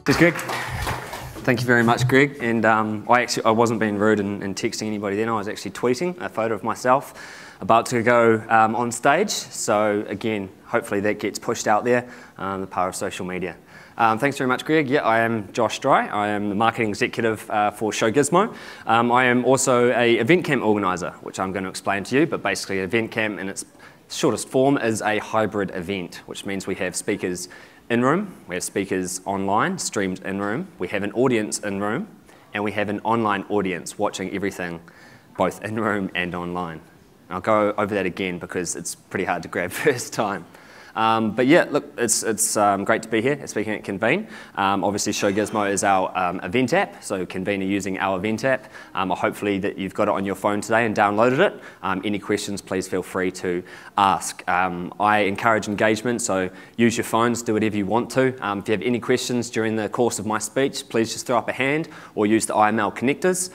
Cheers, Greg. Thank you very much, Greg. And I wasn't being rude and texting anybody then. I was actually tweeting a photo of myself about to go on stage. So again, hopefully that gets pushed out there, the power of social media. Thanks very much, Greg. Yeah, I am Josh Dry. I am the marketing executive for Showgizmo. I am also a event camp organiser, which I'm going to explain to you. But basically, event camp in its shortest form is a hybrid event, which means we have speakers in-room, we have speakers online, streamed in-room, we have an audience in-room, and we have an online audience watching everything, both in-room and online. I'll go over that again because it's pretty hard to grab first time. But yeah, look, it's great to be here speaking at Convene. Obviously, Showgizmo is our event app, so Convene are using our event app. Hopefully that you've got it on your phone today and downloaded it. Any questions, please feel free to ask. I encourage engagement, so use your phones, do whatever you want to. If you have any questions during the course of my speech, please just throw up a hand or use the IML connectors.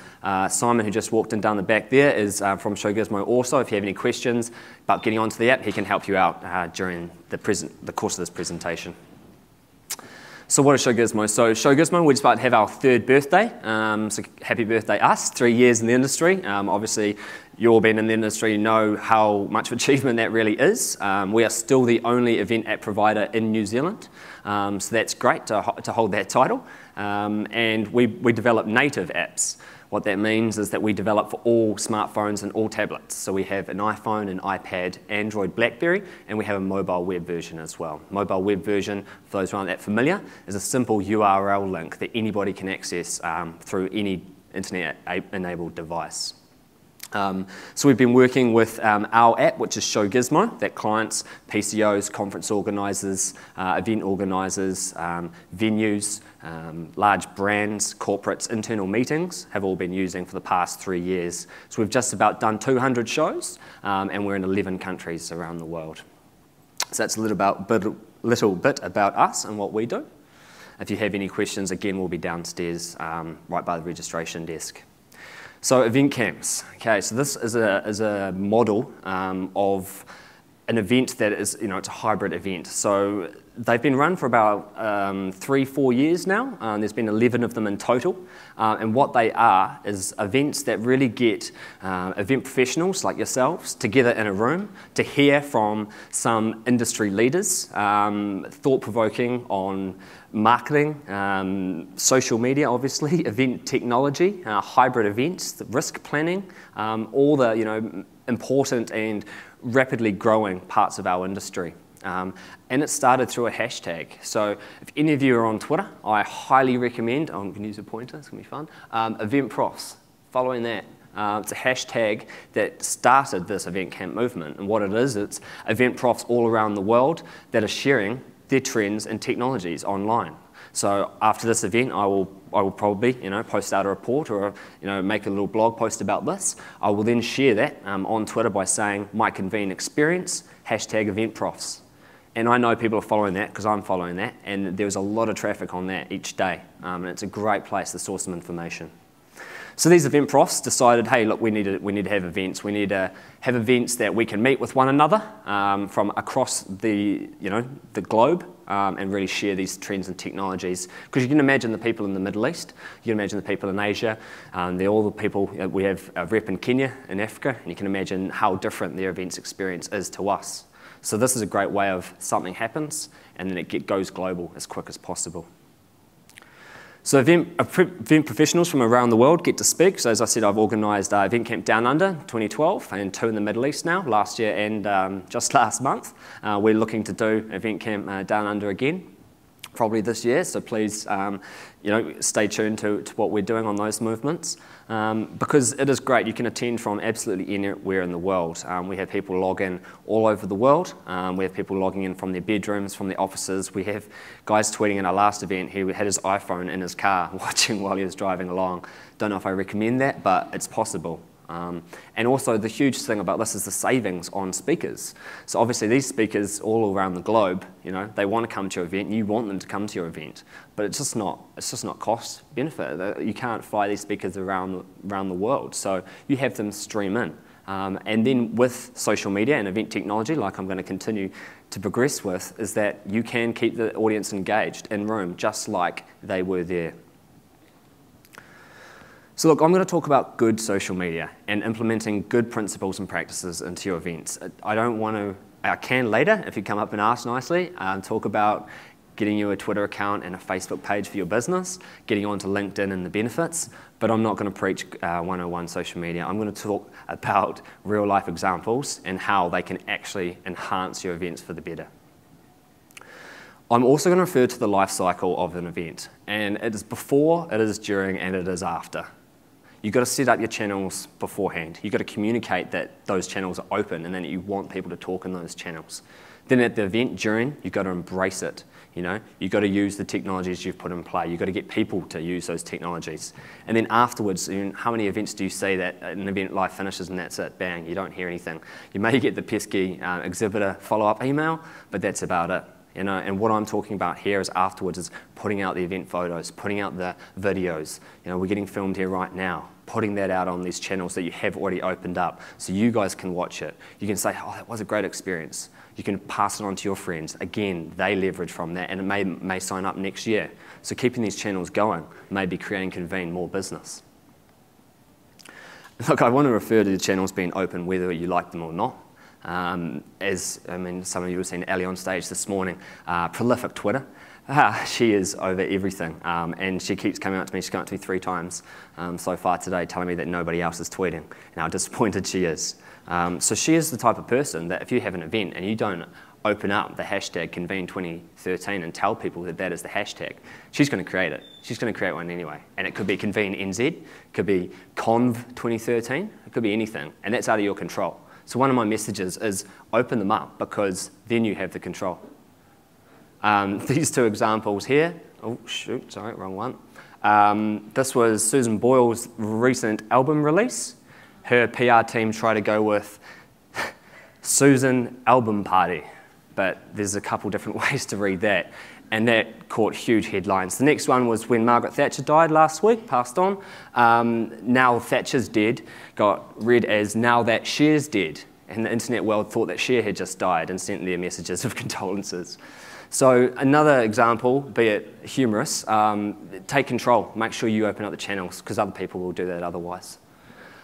Simon, who just walked in down the back there, is from Showgizmo also. If you have any questions about getting onto the app, he can help you out during the course of this presentation. So what is Showgizmo? So Showgizmo, we're just about to have our 3rd birthday. So happy birthday us, 3 years in the industry. Obviously, you all been in the industry know how much of achievement that really is. We are still the only event app provider in New Zealand. So that's great to hold that title. And we develop native apps. What that means is that we develop for all smartphones and all tablets. So we have an iPhone, an iPad, Android, BlackBerry, and we have a mobile web version as well. Mobile web version, for those who aren't that familiar, is a simple URL link that anybody can access through any internet-enabled device. So we've been working with our app, which is Showgizmo, that clients, PCOs, conference organisers, event organisers, venues, large brands, corporates, internal meetings have all been using for the past 3 years. So we've just about done 200 shows, and we're in 11 countries around the world. So that's a little bit about us and what we do. If you have any questions, again, we'll be downstairs right by the registration desk. So event camps. Okay, so this is a model of an event that is, it's a hybrid event. So they've been run for about 3-4 years now. There's been 11 of them in total. And what they are is events that really get event professionals like yourselves together in a room to hear from some industry leaders, thought-provoking on marketing, social media, obviously, event technology, hybrid events, the risk planning, all the important and rapidly growing parts of our industry. And it started through a hashtag. So if any of you are on Twitter, I highly recommend, I'm going to use a pointer, it's going to be fun, event profs, following that. It's a hashtag that started this event camp movement. And what it is, it's event profs all around the world that are sharing their trends and technologies online. So after this event, I will probably post out a report or make a little blog post about this. I will then share that on Twitter by saying my Convene experience, hashtag event profs. And I know people are following that because I'm following that, and there's a lot of traffic on that each day. And it's a great place to source some information. So these event profs decided, hey, look, we need to have events. We need to have events that we can meet with one another from across the globe and really share these trends and technologies. Because you can imagine the people in the Middle East, you can imagine the people in Asia, they're all the people, we have a rep in Kenya, in Africa, and you can imagine how different their events experience is to us. So this is a great way of something happens and then it goes global as quick as possible. So event professionals from around the world get to speak. So as I said, I've organised Event Camp Down Under 2012 and 2 in the Middle East now, last year and just last month. We're looking to do Event Camp Down Under again, probably this year. So please, stay tuned to what we're doing on those movements. Because it is great. You can attend from absolutely anywhere in the world. We have people log in all over the world. We have people logging in from their bedrooms, from their offices. We have guys tweeting in our last event, he had his iPhone in his car watching while he was driving along. Don't know if I recommend that, but it's possible. And also the huge thing about this is the savings on speakers. So obviously these speakers all around the globe, they want to come to your event, you want them to come to your event, but it's just not cost benefit. You can't fly these speakers around the world, so you have them stream in. And then with social media and event technology, like I'm going to continue to progress with, is that you can keep the audience engaged in room just like they were there. So look, I'm going to talk about good social media and implementing good principles and practices into your events. I can later, if you come up and ask nicely, talk about getting you a Twitter account and a Facebook page for your business, getting onto LinkedIn and the benefits, but I'm not going to preach 101 social media. I'm going to talk about real life examples and how they can actually enhance your events for the better. I'm also going to refer to the life cycle of an event, and it is before, it is during, and it is after. You've got to set up your channels beforehand. You've got to communicate that those channels are open and that you want people to talk in those channels. Then at the event during, you've got to embrace it. You've got to use the technologies you've put in play. You've got to get people to use those technologies. And then afterwards, how many events do you see that an event live finishes and that's it, bang, you don't hear anything. You may get the pesky exhibitor follow-up email, but that's about it. And what I'm talking about here is afterwards is putting out the event photos, putting out the videos. We're getting filmed here right now, putting that out on these channels that you have already opened up so you guys can watch it. You can say, oh, that was a great experience. You can pass it on to your friends. Again, they leverage from that and it may sign up next year. So keeping these channels going may be creating Convene more business. Look, I want to refer to the channels being open whether you like them or not. Some of you have seen Ellie on stage this morning, prolific Twitter. She is over everything, and she keeps coming up to me. She's come up to me 3 times so far today, telling me that nobody else is tweeting and how disappointed she is. So she is the type of person that if you have an event and you don't open up the hashtag Convene 2013 and tell people that that is the hashtag, she's going to create it. She's going to create one anyway. And it could be Convene NZ, it could be Conv 2013, it could be anything, and that's out of your control. So one of my messages is open them up because then you have the control. These 2 examples here, oh shoot, sorry, wrong one. This was Susan Boyle's recent album release. Her PR team tried to go with Susan Album Party, but there's a couple different ways to read that, and that caught huge headlines. The next one was when Margaret Thatcher died last week, passed on. Now Thatcher's dead, got read as now that Cher's dead, and the internet world thought that Cher had just died and sent their messages of condolences. So another example, be it humorous, take control, make sure you open up the channels because other people will do that otherwise.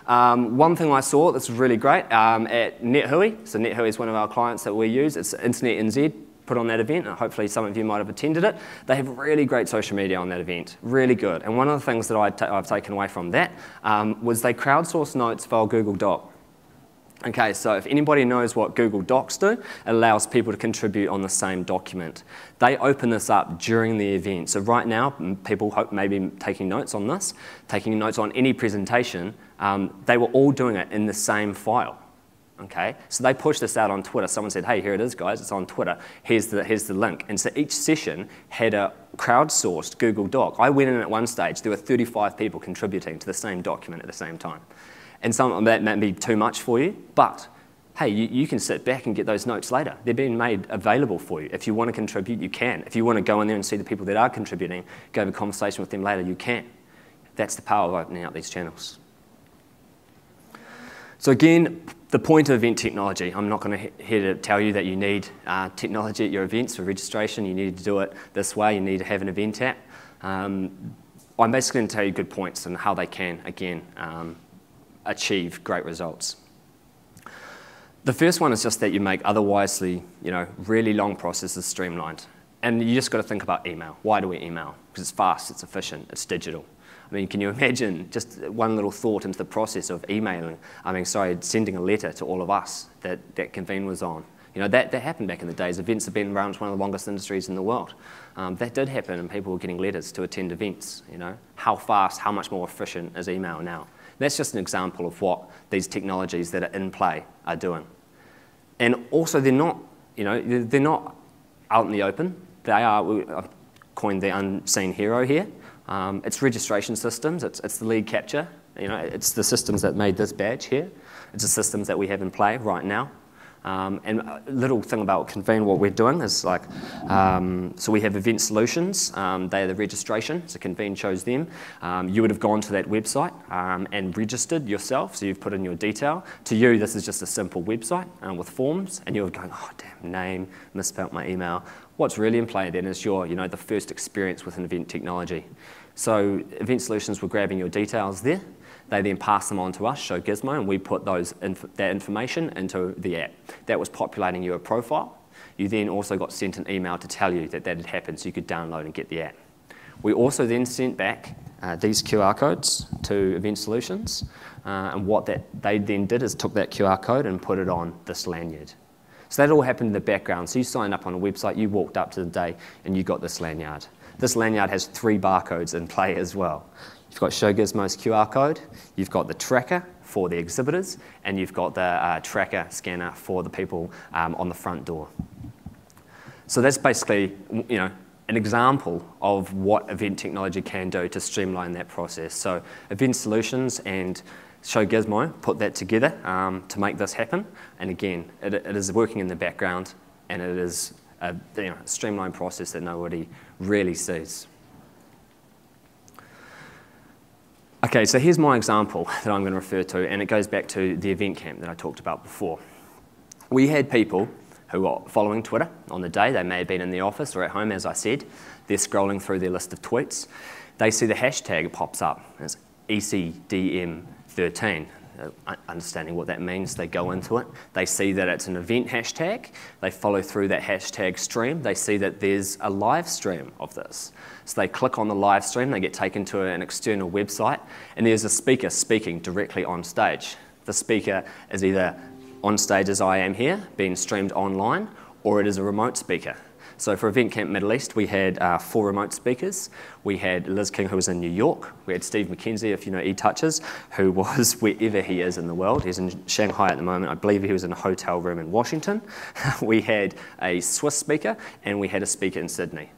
One thing I saw that's really great at NetHui, so NetHui is one of our clients that we use, it's Internet NZ, put on that event, and hopefully some of you might have attended it. They have really great social media on that event, really good. And one of the things that I've taken away from that was they crowdsourced notes via Google Doc. Okay, so if anybody knows what Google Docs do, it allows people to contribute on the same document. They open this up during the event. So right now, people may be taking notes on this, taking notes on any presentation. They were all doing it in the same file. Okay, so they pushed this out on Twitter. Someone said, hey, here it is, guys, it's on Twitter. Here's the link. And so each session had a crowdsourced Google Doc. I went in at one stage, there were 35 people contributing to the same document at the same time. And some of that may be too much for you, but hey, you can sit back and get those notes later. They're being made available for you. If you want to contribute, you can. If you want to go in there and see the people that are contributing, go have a conversation with them later, you can. That's the power of opening up these channels. So again, the point of event technology, I'm not going to here to tell you that you need technology at your events for registration. You need to do it this way. You need to have an event app. I'm basically going to tell you good points and how they can, again, achieve great results. The first one is just that you make otherwisely, really long processes streamlined. And you just got to think about email. Why do we email? Because it's fast, it's efficient, it's digital. I mean, can you imagine just one little thought into the process of sending a letter to all of us that Convene was on? That happened back in the days. Events have been around one of the longest industries in the world. That did happen, and people were getting letters to attend events. How fast, how much more efficient is email now? That's just an example of what these technologies that are in play are doing. And also, they're not out in the open. They are, I've coined the unseen hero here. It's registration systems, it's the lead capture, it's the systems that made this badge here. It's the systems that we have in play right now. And a little thing about Convene, what we're doing is like, so we have event solutions, they are the registration, so Convene chose them. You would have gone to that website and registered yourself, so you've put in your detail. To you, this is just a simple website with forms, and you're going, oh damn, name, misspelt my email. What's really in play then is your, the first experience with an event technology. So event solutions were grabbing your details there. They then pass them on to us, Showgizmo, and we put that information into the app. That was populating your profile. You then also got sent an email to tell you that had happened, so you could download and get the app. We also then sent back these QR codes to Event Solutions, and what they then did is took that QR code and put it on this lanyard. So that all happened in the background. So you signed up on a website, you walked up to the day, and you got this lanyard. This lanyard has 3 barcodes in play as well. You've got Showgizmo's QR code, you've got the tracker for the exhibitors, and you've got the tracker scanner for the people on the front door. So that's basically, an example of what event technology can do to streamline that process. So Event Solutions and Showgizmo put that together to make this happen. And again, it is working in the background, and it is a streamlined process that nobody really sees. Okay, so here's my example that I'm going to refer to, and it goes back to the event camp that I talked about before. We had people who were following Twitter on the day. They may have been in the office or at home, as I said. They're scrolling through their list of tweets. They see the hashtag pops up. It's ECDM13. Understanding what that means, they go into it. They see that it's an event hashtag. They follow through that hashtag stream. They see that there's a live stream of this. So they click on the live stream, they get taken to an external website, and there's a speaker speaking directly on stage. The speaker is either on stage as I am here, being streamed online, or it is a remote speaker. So for Event Camp Middle East, we had 4 remote speakers. We had Liz King, who was in New York. We had Steve McKenzie, if you know eTouches, who was wherever he is in the world. He's in Shanghai at the moment. I believe he was in a hotel room in Washington. We had a Swiss speaker, and we had a speaker in Sydney.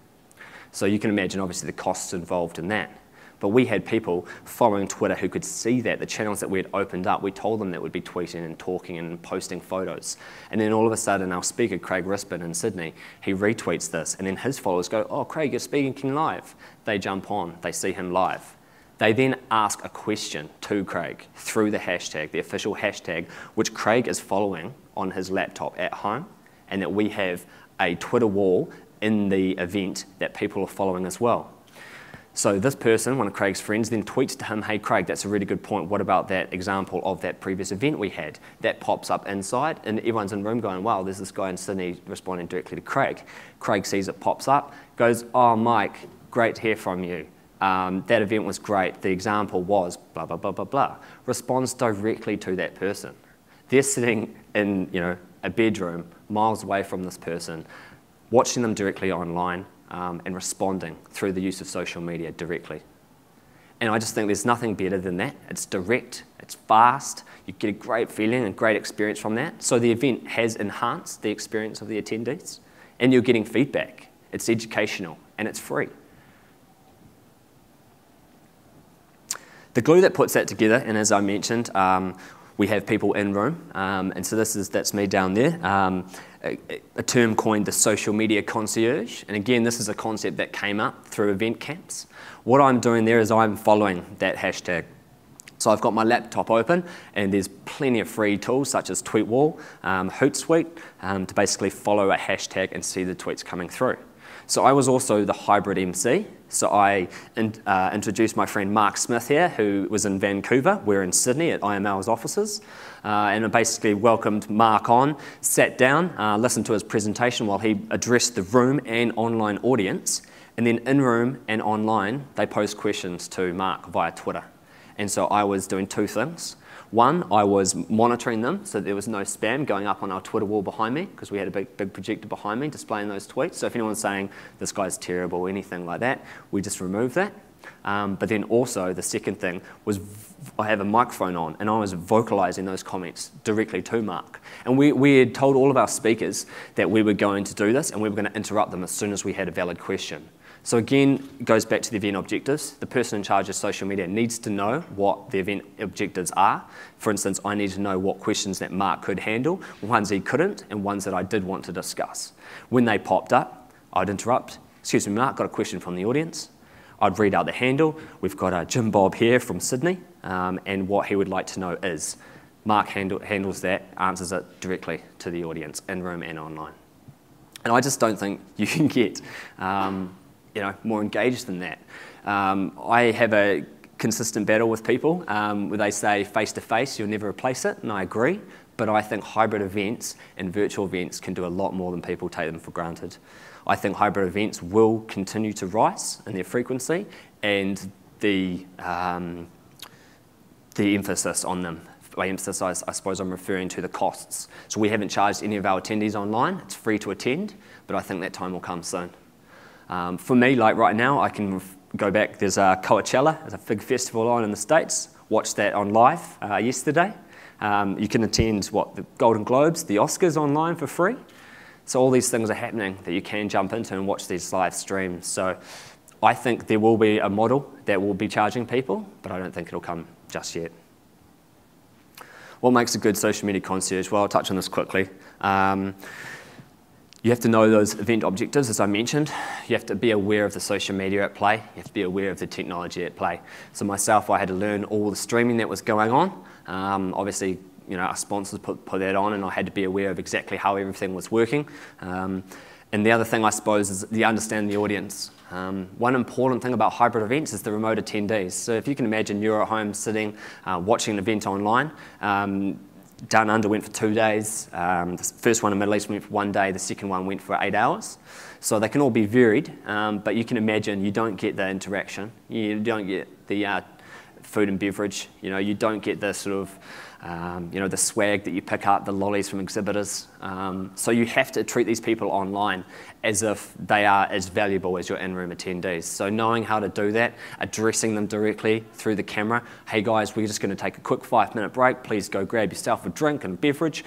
So you can imagine, obviously, the costs involved in that. But we had people following Twitter who could see that, the channels that we had opened up, we told them that would be tweeting and talking and posting photos. And then all of a sudden, our speaker, Craig Rispin in Sydney, he retweets this, and then his followers go, oh, Craig, you're speaking live. They jump on, they see him live. They then ask a question to Craig through the hashtag, the official hashtag, which Craig is following on his laptop at home, and that we have a Twitter wall in the event that people are following as well. So this person, one of Craig's friends, then tweets to him, hey Craig, that's a really good point. What about that example of that previous event we had? That pops up inside, and everyone's in the room going, wow, there's this guy in Sydney responding directly to Craig. Craig sees it pops up, goes, oh Mike, great to hear from you. That event was great. The example was blah, blah, blah, blah, blah. Responds directly to that person. They're sitting in a bedroom miles away from this person, watching them directly online, and responding through the use of social media directly. And I just think there's nothing better than that. It's direct, it's fast, you get a great feeling and great experience from that. So the event has enhanced the experience of the attendees, and you're getting feedback. It's educational, and it's free. The glue that puts that together, and as I mentioned, we have people in room, and so that's me down there. A term coined the social media concierge, and again, this is a concept that came up through event camps. What I'm doing there is I'm following that hashtag. So I've got my laptop open, and there's plenty of free tools such as Tweetwall, Hootsuite, to basically follow a hashtag and see the tweets coming through. So I was also the hybrid MC. So I introduced my friend Mark Smith here, who was in Vancouver. We're in Sydney at IML's offices. And I basically welcomed Mark on, sat down, listened to his presentation while he addressed the room and online audience. And then in room and online, they posed questions to Mark via Twitter. And so I was doing 2 things. One, I was monitoring them so there was no spam going up on our Twitter wall behind me, because we had a big projector behind me displaying those tweets. So if anyone's saying, this guy's terrible or anything like that, we just remove that. But then also the second thing was I have a microphone on, and I was vocalizing those comments directly to Mark. And we had told all of our speakers that we were going to do this, and we were going to interrupt them as soon as we had a valid question. So again, it goes back to the event objectives. The person in charge of social media needs to know what the event objectives are. For instance, I need to know what questions that Mark could handle, ones he couldn't, and ones that I did want to discuss. When they popped up, I'd interrupt. Excuse me, Mark, got a question from the audience. I'd read out the handle. We've got Jim Bob here from Sydney, and what he would like to know is, Mark handles that, answers it directly to the audience, in room and online. And I just don't think you can get more engaged than that. I have a consistent battle with people where they say face-to-face, you'll never replace it, and I agree, but I think hybrid events and virtual events can do a lot more than people take them for granted. I think hybrid events will continue to rise in their frequency and the emphasis on them. By emphasis, I suppose I'm referring to the costs. So we haven't charged any of our attendees online. It's free to attend, but I think that time will come soon. For me, like right now, I can go back. There's Coachella, there's a big festival on in the States. Watched that on live yesterday. You can attend, the Golden Globes, the Oscars online for free. So all these things are happening that you can jump into and watch these live streams. So I think there will be a model that will be charging people, but I don't think it'll come just yet. What makes a good social media concierge? Well, I'll touch on this quickly. You have to know those event objectives, as I mentioned. You have to be aware of the social media at play. You have to be aware of the technology at play. So myself, I had to learn all the streaming that was going on. Obviously, our sponsors put that on, and I had to be aware of exactly how everything was working. And the other thing, I suppose, is the understanding the audience. One important thing about hybrid events is the remote attendees. So if you can imagine you're at home sitting, watching an event online, Down Under went for 2 days. The first one in Middle East went for 1 day. The second one went for 8 hours. So they can all be varied, but you can imagine you don't get the interaction. You don't get the food and beverage. You don't get the sort of the swag that you pick up, the lollies from exhibitors. So you have to treat these people online as if they are as valuable as your in-room attendees. So knowing how to do that, addressing them directly through the camera. Hey guys, we're just going to take a quick 5-minute break. Please go grab yourself a drink and beverage.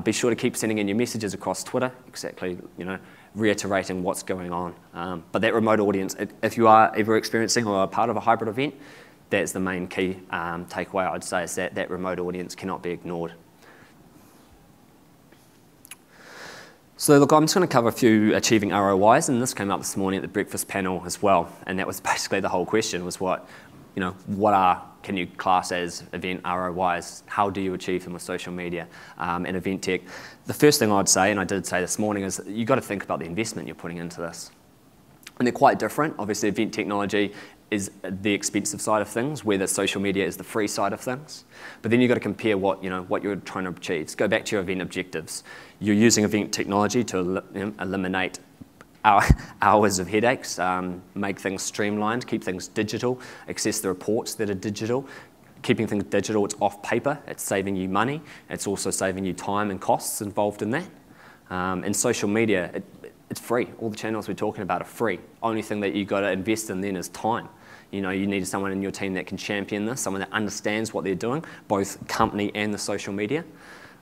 Be sure to keep sending in your messages across Twitter, exactly, reiterating what's going on. But that remote audience, if you are ever experiencing or are part of a hybrid event, that's the main key takeaway, I'd say, is that remote audience cannot be ignored. So look, I'm just going to cover a few achieving ROIs, and this came up this morning at the breakfast panel as well, and that was basically the whole question, was what can you class as event ROIs? How do you achieve them with social media and event tech? The first thing I'd say, and I did say this morning, is you've got to think about the investment you're putting into this. And they're quite different. Obviously, event technology is the expensive side of things, where the social media is the free side of things. But then you've got to compare what you're trying to achieve. So go back to your event objectives. You're using event technology to eliminate hours of headaches, make things streamlined, keep things digital, access the reports that are digital. Keeping things digital, it's off paper, it's saving you money, it's also saving you time and costs involved in that. And social media, it's free. All the channels we're talking about are free. Only thing that you've got to invest in then is time. You need someone in your team that can champion this, someone that understands what they're doing, both company and the social media.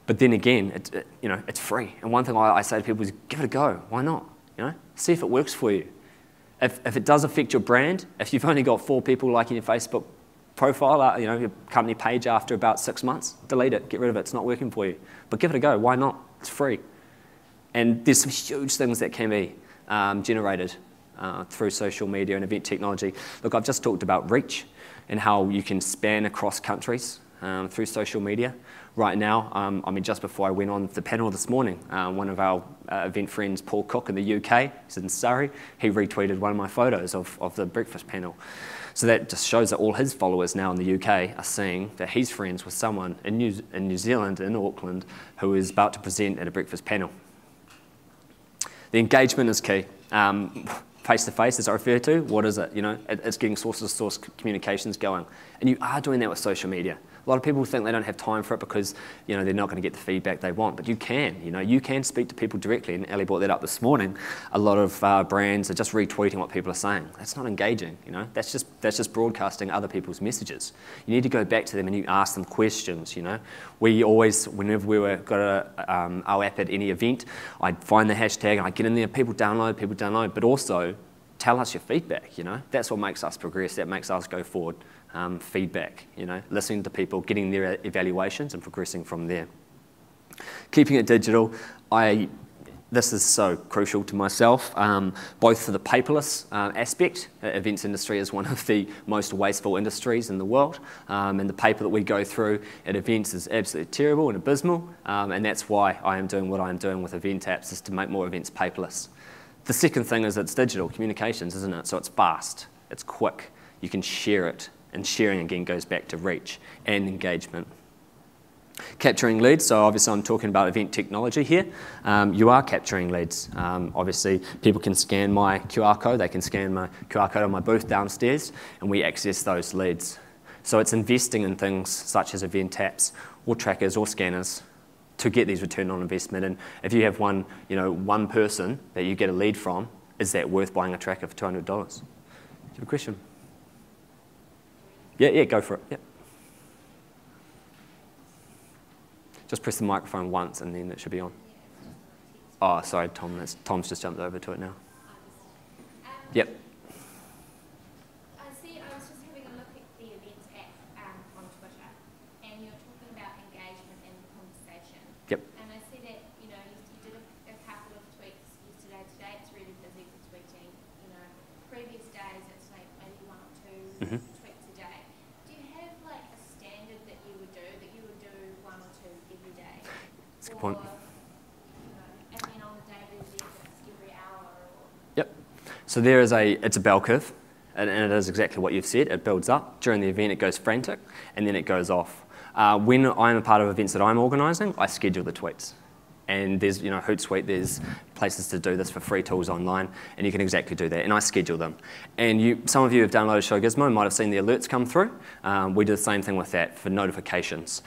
But then again, it's free. And one thing I say to people is, give it a go. Why not? See if it works for you. If it does affect your brand, if you've only got 4 people liking your Facebook profile, your company page after about 6 months, delete it, get rid of it. It's not working for you. But give it a go. Why not? It's free. And there's some huge things that can be generated through social media and event technology. Look, I've just talked about reach and how you can span across countries through social media. Right now, just before I went on the panel this morning, one of our event friends, Paul Cook in the UK, he's in Surrey, he retweeted one of my photos of the breakfast panel. So that just shows that all his followers now in the UK are seeing that he's friends with someone in New Zealand, in Auckland, who is about to present at a breakfast panel. The engagement is key. Face-to-face, as I refer to, what is it? It's getting source-to-source communications going. And you are doing that with social media. A lot of people think they don't have time for it because they're not going to get the feedback they want, but you can. You can speak to people directly, and Ellie brought that up this morning. A lot of brands are just retweeting what people are saying. That's not engaging. That's just broadcasting other people's messages. You need to go back to them and you ask them questions. We always, whenever we got our app at any event, I'd find the hashtag and I'd get in there. People download, but also tell us your feedback, you know. That's what makes us progress, that makes us go forward. Feedback, you know, listening to people, getting their evaluations and progressing from there. Keeping it digital, this is so crucial to myself, both for the paperless aspect. The events industry is one of the most wasteful industries in the world, and the paper that we go through at events is absolutely terrible and abysmal, and that's why I am doing what I'm doing with event apps, is to make more events paperless. The second thing is it's digital communications, isn't it? So it's fast, it's quick, you can share it, and sharing again goes back to reach and engagement. Capturing leads, so obviously I'm talking about event technology here. You are capturing leads. Obviously people can scan my QR code, they can scan my QR code on my booth downstairs, and we access those leads. So it's investing in things such as event apps or trackers or scanners to get these return on investment. And if you have one person that you get a lead from, is that worth buying a tracker for $200? Do you have a question? Yeah, go for it. Yeah. Just press the microphone once and then it should be on. Oh, sorry, Tom's just jumped over to it now. Yep. I was just having a look at the events app on Twitter, and you're talking about engagement and conversation. Yep. And I see that, you did a couple of tweets yesterday. Today it's really busy for tweeting. Previous days it's like maybe 1 or 2 tweets a day. Do you have like a standard that you would do 1 or 2 every day? That's a good point. And then on the daily event it's every hour or... Yep. So there is it's a bell curve, and it is exactly what you've said. It builds up. During the event it goes frantic, and then it goes off. When I'm a part of events that I'm organising, I schedule the tweets. And there's, Hootsuite, there's places to do this for free tools online, and you can exactly do that, and I schedule them. And some of you have downloaded Showgizmo and might have seen the alerts come through. We do the same thing with that for notifications.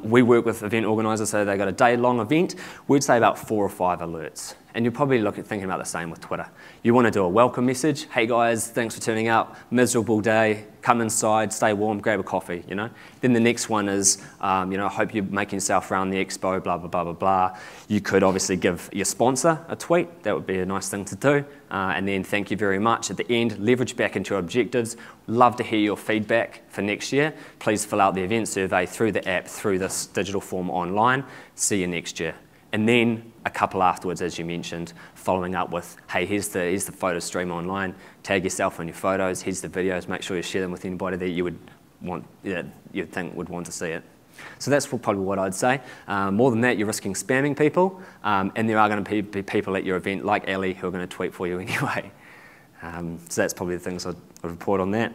We work with event organisers, so they've got a day-long event. We'd say about 4 or 5 alerts. And you're probably thinking about the same with Twitter. You want to do a welcome message. Hey guys, thanks for turning out. Miserable day. Come inside, stay warm, grab a coffee, Then the next one is, I hope you're making yourself around the expo, blah, blah, blah, blah, blah. You could obviously give your sponsor a tweet. That would be a nice thing to do. And then thank you very much. At the end, leverage back into your objectives. Love to hear your feedback for next year. Please fill out the event survey through the app, through this digital form online. See you next year. And then a couple afterwards, as you mentioned, following up with, hey, here's the photo stream online. Tag yourself on your photos. Here's the videos. Make sure you share them with anybody that you would want, you'd think would want to see it. So that's probably what I'd say. More than that, you're risking spamming people, and there are going to be people at your event like Ellie who are going to tweet for you anyway. So that's probably the things I'd report on that.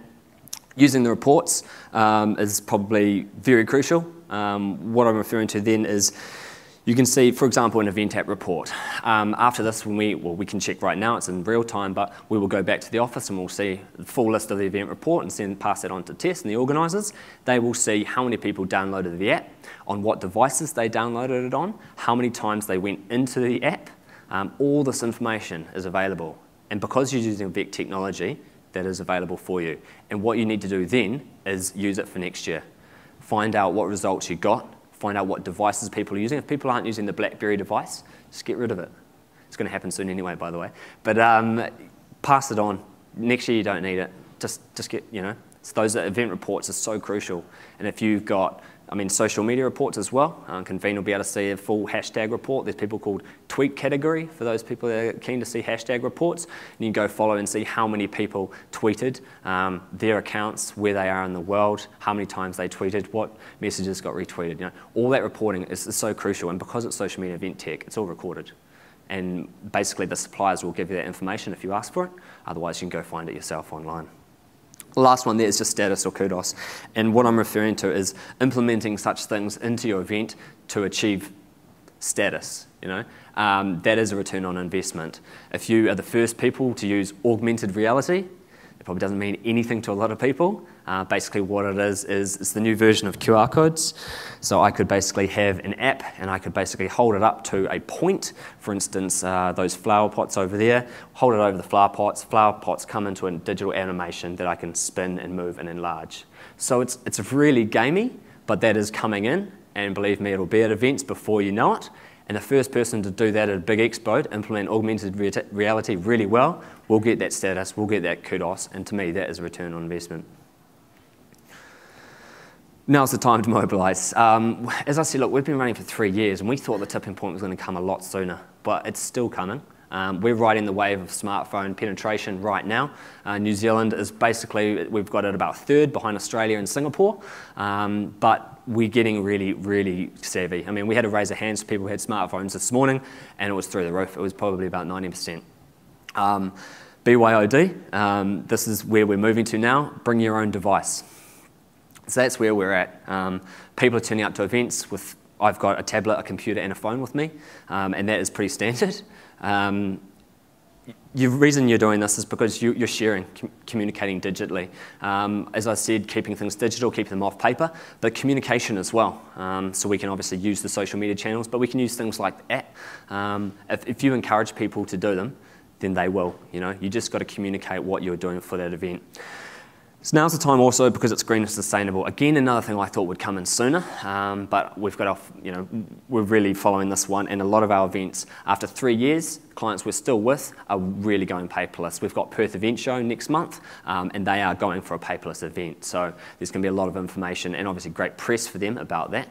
Using the reports is probably very crucial. What I'm referring to then is, you can see, for example, an event app report. After this, we can check right now, it's in real time, but we will go back to the office and we'll see the full list of the event report and then pass that on to Tess and the organisers. They will see how many people downloaded the app, on what devices they downloaded it on, how many times they went into the app. All this information is available. And because you're using VEC technology, that is available for you. And what you need to do then is use it for next year. Find out what results you got. Find out what devices people are using. If people aren't using the BlackBerry device, just get rid of it. It's going to happen soon anyway, by the way. But pass it on. Next year you don't need it. Just get, those event reports are so crucial. And if you've got, social media reports as well. Convene will be able to see a full hashtag report. There's people called tweet category for those people that are keen to see hashtag reports. And you can go follow and see how many people tweeted, their accounts, where they are in the world, how many times they tweeted, what messages got retweeted. All that reporting is so crucial. And because it's social media event tech, it's all recorded. And basically the suppliers will give you that information if you ask for it. Otherwise you can go find it yourself online. The last one there is just status or kudos. And what I'm referring to is implementing such things into your event to achieve status. That is a return on investment. If you are the first people to use augmented reality, it probably doesn't mean anything to a lot of people. Basically what it is it's the new version of QR codes. So I could basically have an app and I could basically hold it up to a point. For instance, those flower pots over there, hold it over the flower pots come into a digital animation that I can spin and move and enlarge. So it's really gamey, but that is coming in, and believe me, it'll be at events before you know it. And the first person to do that at a big expo, to implement augmented reality really well, will get that status, will get that kudos, and to me that is a return on investment. Now's the time to mobilise. As I said, look, we've been running for 3 years and we thought the tipping point was going to come a lot sooner, but it's still coming. We're riding the wave of smartphone penetration right now. New Zealand is basically, we've got it about 3rd behind Australia and Singapore, but we're getting really, really savvy. I mean, we had to raise our hands for people who had smartphones this morning, and it was through the roof. It was probably about 90%. BYOD, this is where we're moving to now. Bring your own device. So that's where we're at. People are turning up to events with, I've got a tablet, a computer, and a phone with me, and that is pretty standard. The reason you're doing this is because you're sharing, communicating digitally. As I said, keeping things digital, keeping them off paper, but communication as well. So we can obviously use the social media channels, but we can use things like the app. If you encourage people to do them, then they will. You know, you just got to communicate what you're doing for that event. So now's the time also, because it's green and sustainable. Again, another thing I thought would come in sooner, but we've got off, you know, we're really following this one, and a lot of our events, after 3 years, clients we're still with are really going paperless. We've got Perth Event Show next month, and they are going for a paperless event. So there's going to be a lot of information and obviously great press for them about that.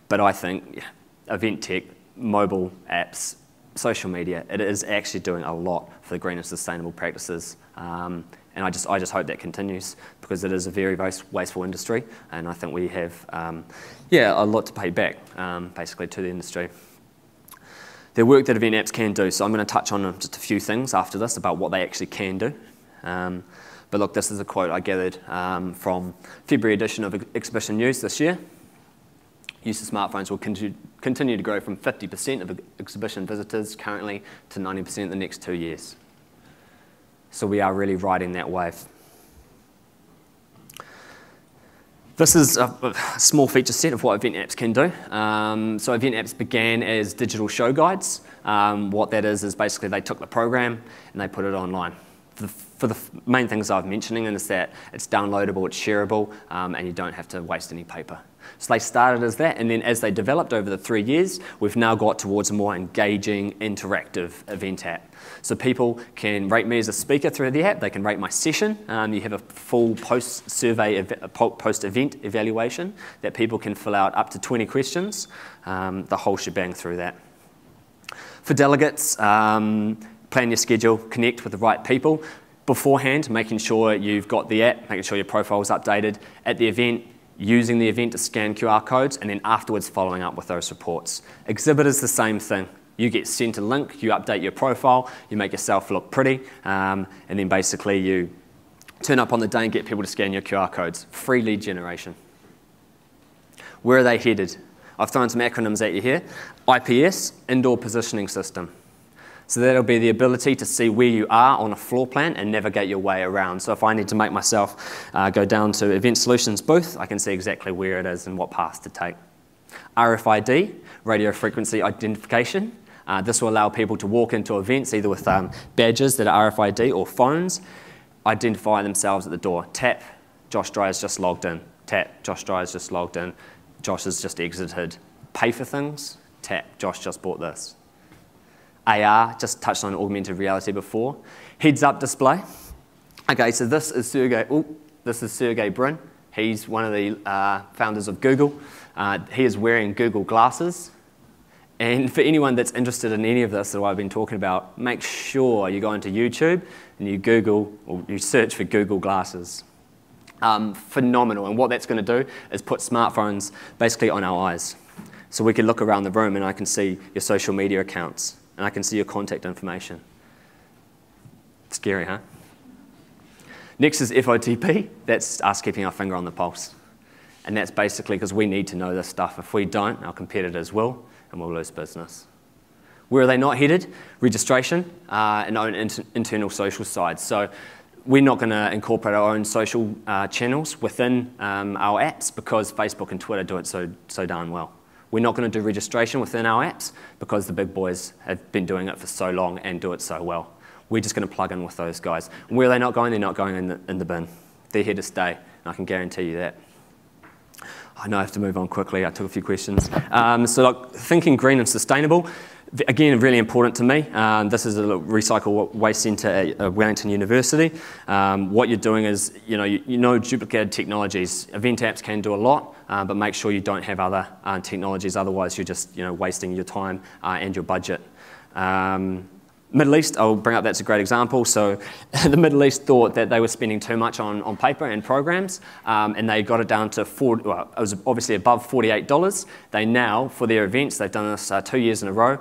But I think event tech, mobile apps, social media, it is actually doing a lot for the green and sustainable practices. And I just hope that continues, because it is a very wasteful industry, and I think we have a lot to pay back basically to the industry. The work that event apps can do, so I'm going to touch on just a few things after this about what they actually can do. But look, this is a quote I gathered from February edition of Exhibition News this year. Use of smartphones will continue to grow from 50% of exhibition visitors currently to 90% in the next 2 years. So we are really riding that wave. This is a small feature set of what event apps can do. So event apps began as digital show guides. What that is basically they took the program and they put it online. For the main things I've mentioning, and is that it's downloadable, it's shareable, and you don't have to waste any paper. So they started as that, and then as they developed over the 3 years, we've now got towards a more engaging, interactive event app. So people can rate me as a speaker through the app, they can rate my session. You have a full post-survey, post-event evaluation that people can fill out up to 20 questions, the whole shebang through that. For delegates, plan your schedule, connect with the right people beforehand, making sure you've got the app, making sure your profile is updated at the event, using the event to scan QR codes, and then afterwards following up with those reports. Exhibitors, the same thing. You get sent a link, you update your profile, you make yourself look pretty, and then basically you turn up on the day and get people to scan your QR codes. Free lead generation. Where are they headed? I've thrown some acronyms at you here. IPS, Indoor Positioning System. So that'll be the ability to see where you are on a floor plan and navigate your way around. So if I need to make myself go down to Event Solutions booth, I can see exactly where it is and what path to take. RFID, radio frequency identification. This will allow people to walk into events either with badges that are RFID or phones, identify themselves at the door. Tap, Josh Dryer's just logged in. Tap, Josh Dryer's just logged in. Josh has just exited. Pay for things. Tap, Josh just bought this. AR, just touched on augmented reality before. Heads-up display. Okay, so this is Sergey Brin. He's one of the founders of Google. He is wearing Google glasses. And for anyone that's interested in any of this that I've been talking about, make sure you go into YouTube and you Google, or you search for Google glasses. Phenomenal, and what that's going to do is put smartphones basically on our eyes. So we can look around the room and I can see your social media accounts, and I can see your contact information. Scary, huh? Next is FOTP. That's us keeping our finger on the pulse. And that's basically because we need to know this stuff. If we don't, our competitors will, and we'll lose business. Where are they not headed? Registration and own internal social sites. So we're not going to incorporate our own social channels within our apps because Facebook and Twitter do it so darn well. We're not going to do registration within our apps because the big boys have been doing it for so long and do it so well. We're just going to plug in with those guys. And where are they not going? They're not going in the bin. They're here to stay, and I can guarantee you that. I know I have to move on quickly. I took a few questions. So like, thinking green and sustainable, again, really important to me. This is a recycle waste centre at Wellington University. What you're doing is, you know duplicated technologies. Event apps can do a lot, but make sure you don't have other technologies. Otherwise, you're just wasting your time and your budget. Middle East, I'll bring up, that's a great example. So the Middle East thought that they were spending too much on paper and programs, and they got it down to it was obviously above $48. They now, for their events, they've done this 2 years in a row,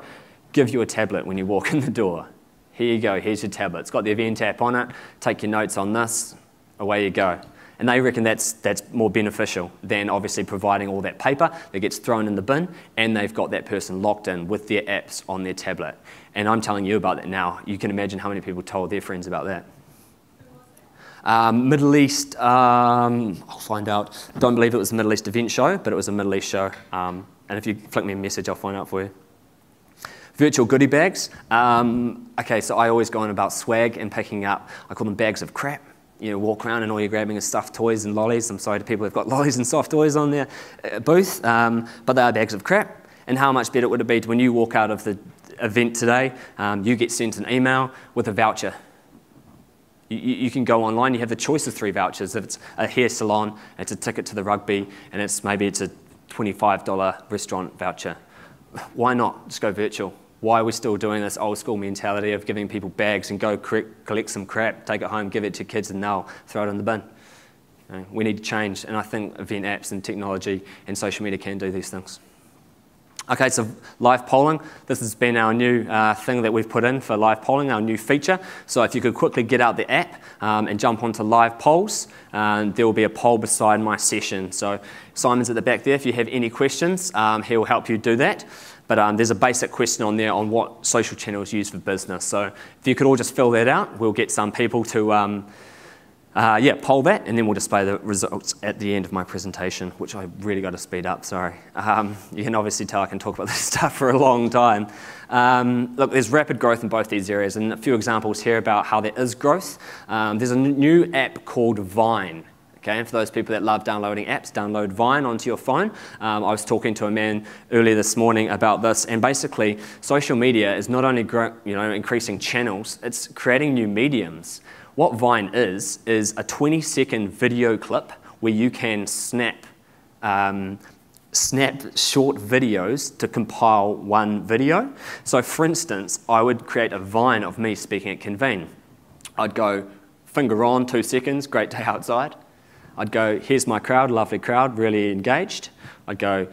give you a tablet when you walk in the door. Here you go, here's your tablet. It's got the event app on it, take your notes on this, away you go. And they reckon that's more beneficial than obviously providing all that paper that gets thrown in the bin, and they've got that person locked in with their apps on their tablet. And I'm telling you about that now. You can imagine how many people told their friends about that. Middle East, I'll find out. Don't believe it was the Middle East event show, but it was a Middle East show. And if you flick me a message, I'll find out for you. Virtual goodie bags. Okay, so I always go on about swag and picking up, I call them bags of crap. Walk around and all you're grabbing is stuffed toys and lollies. I'm sorry to people who've got lollies and soft toys on their booth, but they are bags of crap. And how much better would it be when you walk out of the event today, you get sent an email with a voucher. You can go online, you have the choice of 3 vouchers. If it's a hair salon, it's a ticket to the rugby, and maybe it's a $25 restaurant voucher. Why not just go virtual? Why are we still doing this old school mentality of giving people bags and go collect some crap, take it home, give it to kids, and they'll throw it in the bin? We need to change, and I think event apps and technology and social media can do these things. Okay, so live polling. This has been our new thing that we've put in for live polling, our new feature. So if you could quickly get out the app and jump onto live polls, there will be a poll beside my session. So Simon's at the back there. If you have any questions, he'll help you do that. But there's a basic question on there on what social channels use for business. So if you could all just fill that out, we'll get some people to poll that, and then we'll display the results at the end of my presentation, which I really got to speed up, sorry. You can obviously tell I can talk about this stuff for a long time. Look, there's rapid growth in both these areas, and a few examples here about how there is growth. There's a new app called Vine. Okay, and for those people that love downloading apps, download Vine onto your phone. I was talking to a man earlier this morning about this, and basically social media is not only increasing channels, it's creating new mediums. What Vine is a 20-second video clip where you can snap short videos to compile one video. So for instance, I would create a Vine of me speaking at Convene. I'd go, finger on, 2 seconds, great day outside. I'd go, here's my crowd, lovely crowd, really engaged. I'd go,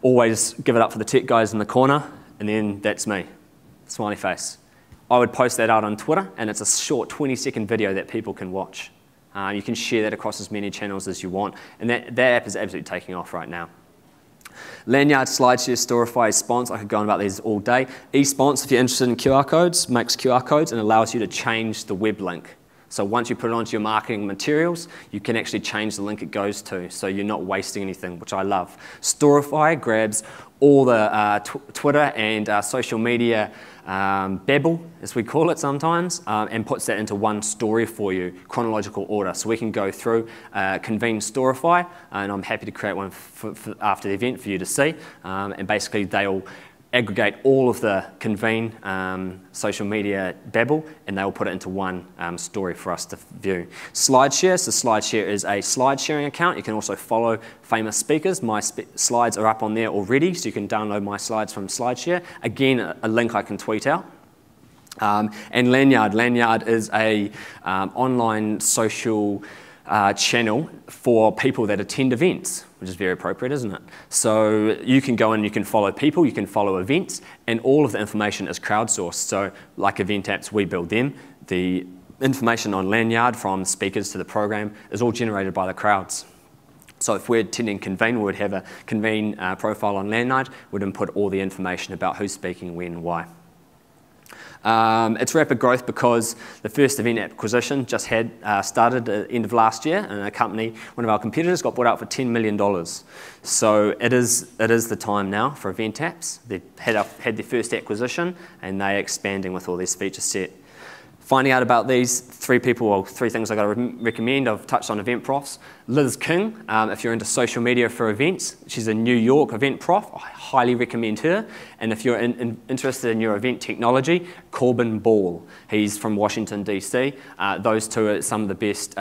always give it up for the tech guys in the corner, and then that's me, smiley face. I would post that out on Twitter, and it's a short 20-second video that people can watch. You can share that across as many channels as you want, and that app is absolutely taking off right now. Lanyard, SlideShare, Storify, Sponse, I could go on about these all day. eSponse, if you're interested in QR codes, makes QR codes and allows you to change the web link. So once you put it onto your marketing materials, you can actually change the link it goes to, so you're not wasting anything, which I love. Storify grabs all the Twitter and social media babble, as we call it sometimes, and puts that into one story for you, chronological order. So we can go through Convene Storify, and I'm happy to create one for after the event for you to see. And basically they'll aggregate all of the Convene social media babble, and they'll put it into one story for us to view. SlideShare, so SlideShare is a slide sharing account. You can also follow famous speakers. My slides are up on there already, so you can download my slides from SlideShare. Again, a link I can tweet out. And Lanyard. Lanyard is a online social channel for people that attend events, which is very appropriate, isn't it? So you can go and you can follow people, you can follow events, and all of the information is crowdsourced. So like event apps, we build them. The information on Lanyard, from speakers to the program, is all generated by the crowds. So if we're attending Convene, we would have a Convene profile on Lanyard, we'd input all the information about who's speaking, when, why. It's rapid growth because the first event acquisition just started at the end of last year, and a company, one of our competitors, got bought out for $10 million. So it is the time now for event apps. They've had their first acquisition, and they're expanding with all this feature set. Finding out about these, three things I got to recommend. I've touched on event profs. Liz King, if you're into social media for events, she's a New York event prof. I highly recommend her. And if you're interested in your event technology, Corbin Ball. He's from Washington, DC. Those two are some of the best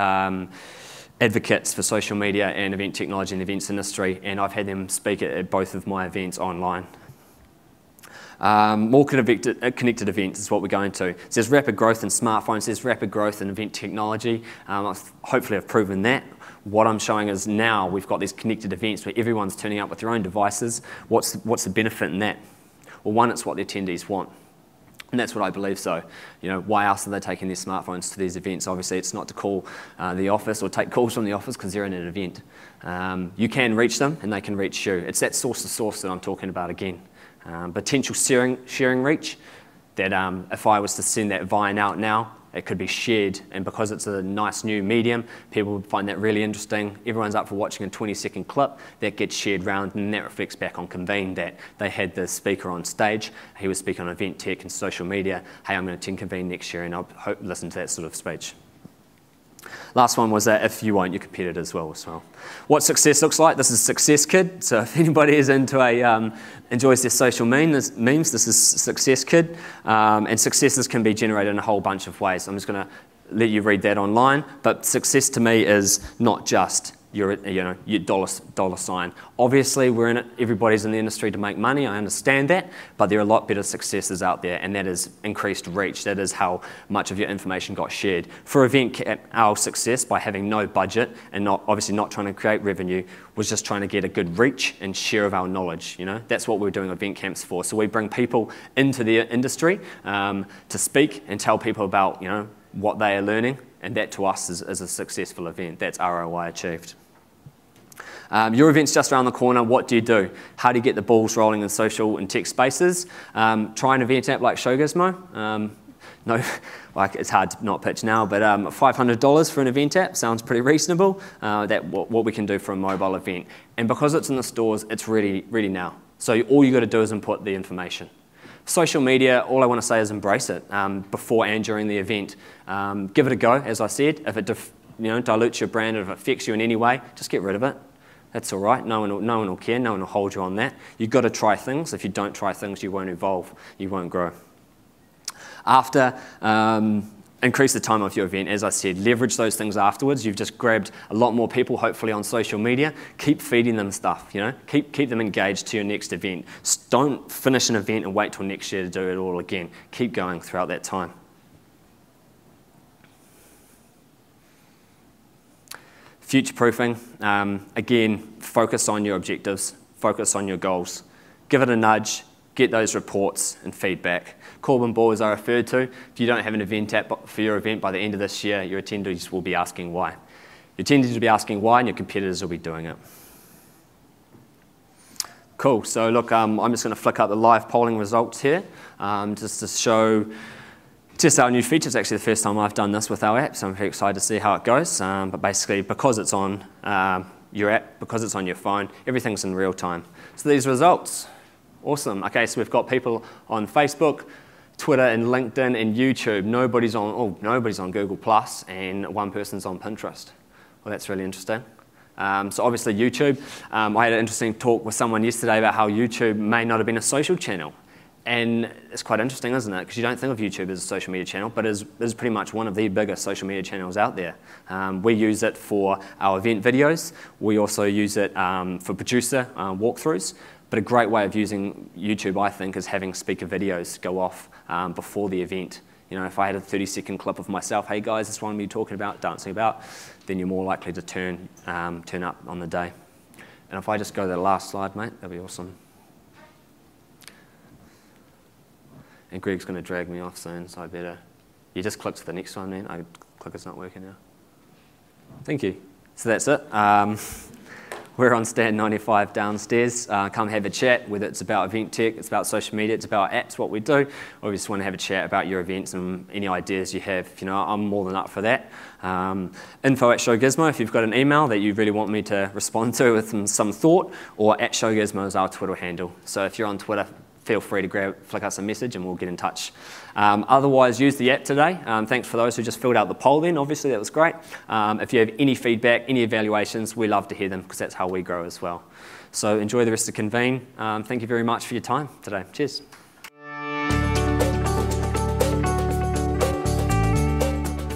advocates for social media and event technology in the events industry. And I've had them speak at both of my events online. More connected events is what we're going to. So there's rapid growth in smartphones, there's rapid growth in event technology. Hopefully I've proven that. What I'm showing is now we've got these connected events where everyone's turning up with their own devices. What's the benefit in that? Well, one, it's what the attendees want. And that's what I believe so. You know, why else are they taking their smartphones to these events? Obviously, it's not to call the office or take calls from the office because they're in an event. You can reach them and they can reach you. It's that source-to-source that I'm talking about again. Potential sharing reach, that if I was to send that Vine out now, it could be shared, and because it's a nice new medium, people would find that really interesting. Everyone's up for watching a 20-second clip, that gets shared round, and that reflects back on Convene that they had the speaker on stage, he was speaking on event tech and social media, hey, I'm going to attend Convene next year, and I'll listen to that sort of speech. Last one was that if you want, your competitors will as well. What success looks like, this is Success Kid. So if anybody is into enjoys their social memes, this is Success Kid. And successes can be generated in a whole bunch of ways. I'm just going to let you read that online. But success to me is not just your dollar sign. Obviously, we're in it. Everybody's in the industry to make money. I understand that, but there are a lot better successes out there, and that is increased reach. That is how much of your information got shared. For Event our success by having no budget and obviously not trying to create revenue was just trying to get a good reach and share of our knowledge. You know, that's what we're doing event camps for. So we bring people into the industry to speak and tell people about what they are learning, and that to us is a successful event. That's ROI achieved. Your event's just around the corner. What do you do? How do you get the balls rolling in social and tech spaces? Try an event app like Showgizmo. No, like it's hard to not pitch now, but $500 for an event app sounds pretty reasonable. What we can do for a mobile event. And because it's in the stores, it's really now. So all you got to do is input the information. Social media, all I want to say is embrace it before and during the event. Give it a go, as I said. If it dilutes your brand, if it affects you in any way, just get rid of it. That's all right. No one will care. No one will hold you on that. You've got to try things. If you don't try things, you won't evolve. You won't grow. After, increase the time of your event. As I said, leverage those things afterwards. You've just grabbed a lot more people, hopefully, on social media. Keep feeding them stuff, Keep them engaged to your next event. Don't finish an event and wait till next year to do it all again. Keep going throughout that time. Future-proofing, again, focus on your objectives, focus on your goals. Give it a nudge, get those reports and feedback. Corbin Ball, as I referred to, if you don't have an event app for your event by the end of this year, your attendees will be asking why. Your attendees will be asking why, and your competitors will be doing it. Cool, so look, I'm just going to flick up the live polling results here, just to show test our new features. Actually the first time I've done this with our app, so I'm very excited to see how it goes. But basically, because it's on your app, because it's on your phone, everything's in real time. So these results, awesome. Okay, so we've got people on Facebook, Twitter and LinkedIn and YouTube. Nobody's on Google Plus, and one person's on Pinterest. Well, that's really interesting. So obviously YouTube. I had an interesting talk with someone yesterday about how YouTube may not have been a social channel. And it's quite interesting, isn't it? Because you don't think of YouTube as a social media channel, but it is pretty much one of the biggest social media channels out there. We use it for our event videos. We also use it for producer walkthroughs. But a great way of using YouTube, I think, is having speaker videos go off before the event. If I had a 30-second clip of myself, hey guys, this is what I'm talking about, dancing about, then you're more likely to turn up on the day. And if I just go to the last slide, mate, that'd be awesome. And Greg's going to drag me off soon, so I better... You just click to the next one, man. My clicker's not working now. Thank you. So that's it. We're on stand 95 downstairs. Come have a chat, whether it's about event tech, it's about social media, it's about apps, what we do, or we just want to have a chat about your events and any ideas you have. I'm more than up for that. Info@Showgizmo, if you've got an email that you really want me to respond to with some thought, or @Showgizmo is our Twitter handle. So if you're on Twitter, feel free to flick us a message and we'll get in touch. Otherwise, use the app today. Thanks for those who just filled out the poll then. Obviously, that was great. If you have any feedback, any evaluations, we love to hear them because that's how we grow as well. So enjoy the rest of Convene. Thank you very much for your time today. Cheers.